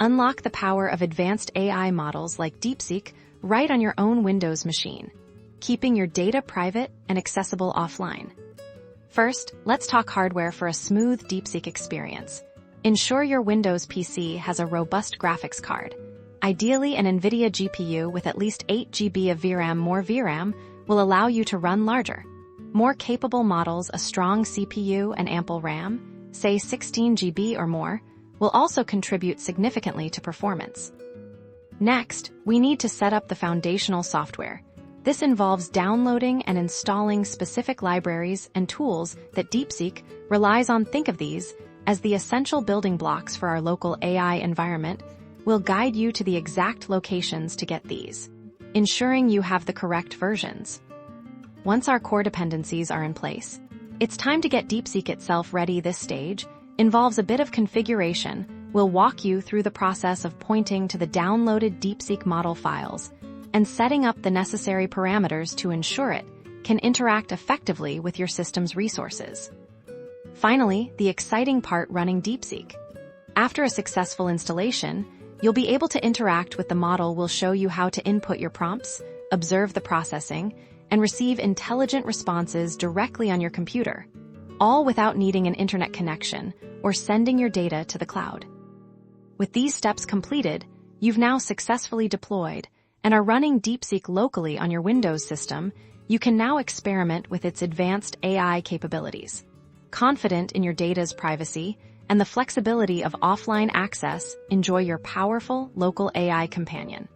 Unlock the power of advanced AI models like DeepSeek right on your own Windows machine, keeping your data private and accessible offline. First, let's talk hardware for a smooth DeepSeek experience. Ensure your Windows PC has a robust graphics card. Ideally, an NVIDIA GPU with at least 8 GB of VRAM. More VRAM will allow you to run larger, more capable models. A strong CPU and ample RAM, say 16 GB or more, will also contribute significantly to performance. Next, we need to set up the foundational software. This involves downloading and installing specific libraries and tools that DeepSeek relies on. Think of these as the essential building blocks for our local AI environment. We'll guide you to the exact locations to get these, ensuring you have the correct versions. Once our core dependencies are in place, it's time to get DeepSeek itself ready. This stage involves a bit of configuration. We'll walk you through the process of pointing to the downloaded DeepSeek model files and setting up the necessary parameters to ensure it can interact effectively with your system's resources. Finally, the exciting part: running DeepSeek. After a successful installation, you'll be able to interact with the model. We'll show you how to input your prompts, observe the processing, and receive intelligent responses directly on your computer, all without needing an internet connection or sending your data to the cloud. With these steps completed, you've now successfully deployed and are running DeepSeek locally on your Windows system. You can now experiment with its advanced AI capabilities. Confident in your data's privacy and the flexibility of offline access, enjoy your powerful local AI companion.